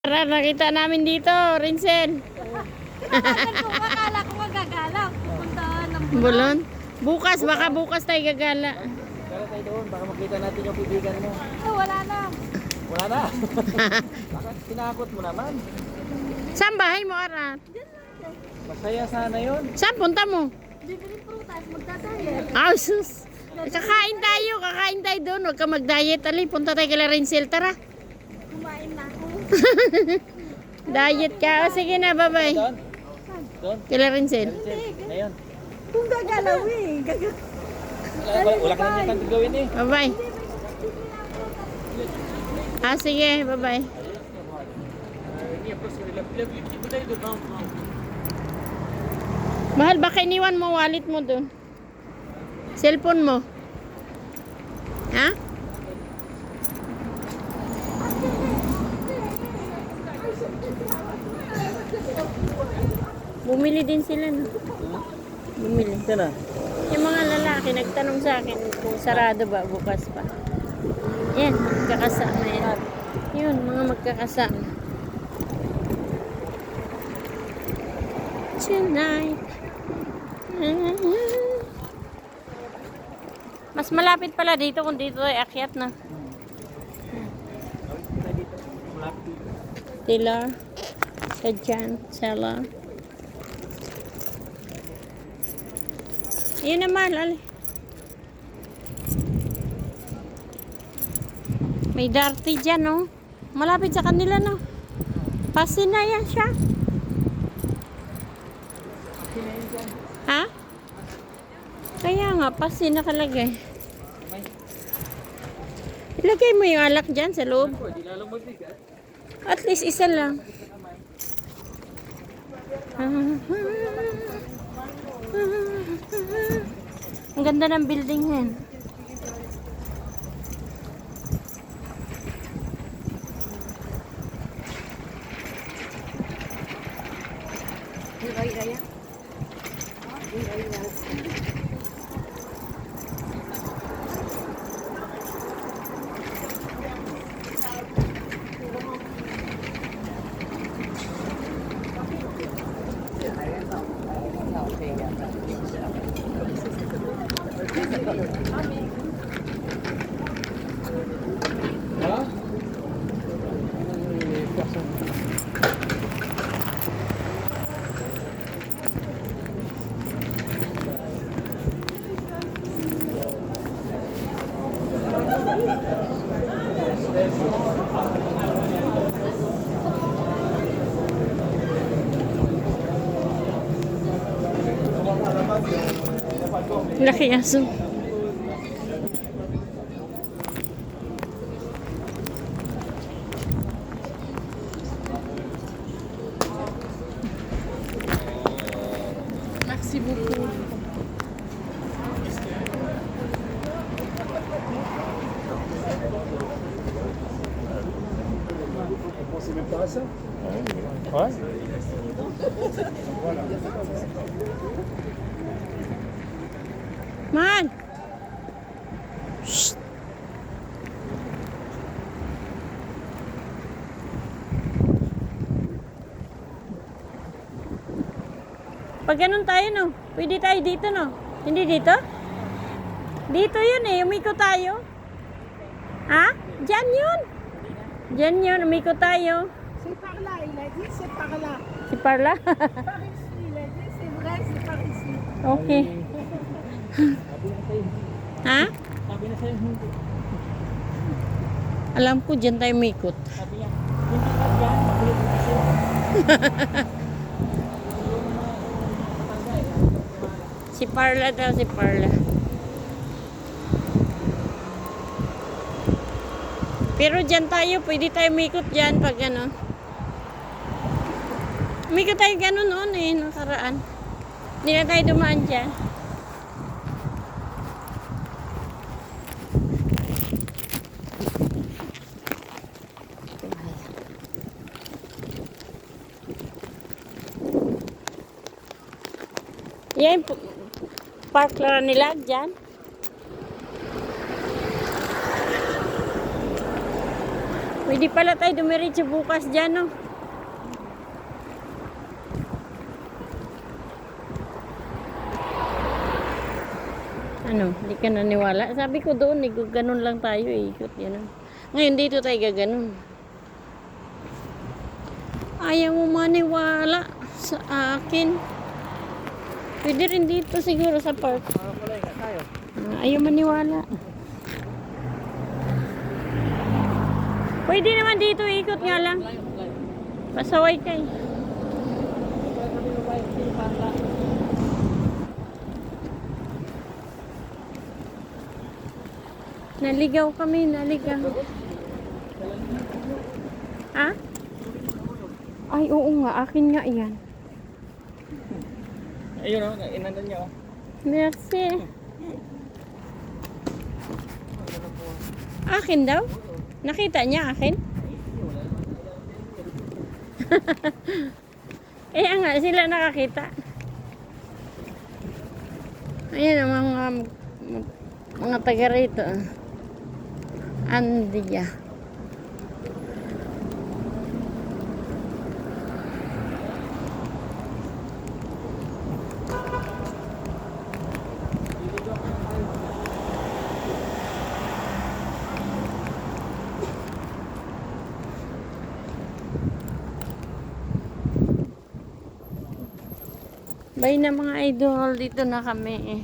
Tara, nakita namin dito, Rinsel. Akala ko magagala. Pupuntahan ng Bulon. Bukas, baka bukas tayo gagala. Kala tayo doon, baka makita natin yung kaibigan mo. Oh, wala na. Wala na. Bakit tinakot mo naman? Saan bahay mo, Arat? Masaya sana yun. Saan punta mo? Bibili prutas, magdadayet. Ah, sus. Kakain tayo doon. Huwag ka mag-diet. Ali, punta tayo kay Rinsel. Tara. Kumain na ako. Diet ka. O, sige na, bye-bye. Doon? Doon? Kay Rinsel. Ngayon. Kung gagalawin. Wala ka naman kang gawin eh. Bye-bye. Ah, sige. Bye-bye. Mahal, baka iniwan mo wallet mo doon. Cellphone mo. Ha? Bumili din sila, no? Bumili. Ito na. Yung mga lalaki nagtanong sa akin kung sarado ba bukas pa. Yan, magkakasama yan. Yun, mga magkakasama. Tonight. Mas malapit pala dito kung dito ay akyat na. Tila. Sadyan. Sala. Ayun naman, lali. May darty dyan, no? Malapit sa kanila, no? Pasin na yan siya. Ha? Kaya nga, pasin nakalagay. Ilagay mo yung alak dyan sa loob. At least isa lang. Ang ganda ng building yan. Ha? Laki aso. Merci beaucoup. On pensait même pas à ça. Ouais. Man! Shh! Pag ganun tayo, no? Pwede tayo dito, no? Hindi dito? Dito yun eh. Umiko tayo. Ha? Diyan yun. Diyan yun. Umiko tayo. C'est par là, il a dit c'est par là. Si Parla? Par ici, il a dit c'est vrai, c'est par ici. Okay. Sabi na sa'yo. Ha? Sabi na sa'yo hindi. Alam ko, dyan tayo umikot. Sabi niya, hindi ka dyan, makulit na kasi. Si Parla daw, si Parla. Pero dyan tayo, pwede tayo umikot dyan pag ano. Umikot tayo ganun noon eh, nakaraan. Hindi na tayo dumaan dyan. Yan, park lang nila dyan. Pwede pala tayo dumiretso bukas dyan, no? Ano, hindi ka naniwala? Sabi ko doon, ganun lang tayo, ikot yan. Ngayon dito tayo gaganon. Ayaw mo maniwala sa akin. Pwede rin dito siguro sa park. Malay ka tayo. Ayaw maniwala. Pwede naman dito, ikot nga lang. Pasaway ka eh. Naligaw kami, naligaw. Ha? Ay, oo nga, akin nga yan. Ayun o, inandan niya o. Merci. Akin daw? Nakita niya akin? Kaya nga, sila nakakita. Ayan ang mga taga rito. Andiya. Bye na mga idol, dito na kami.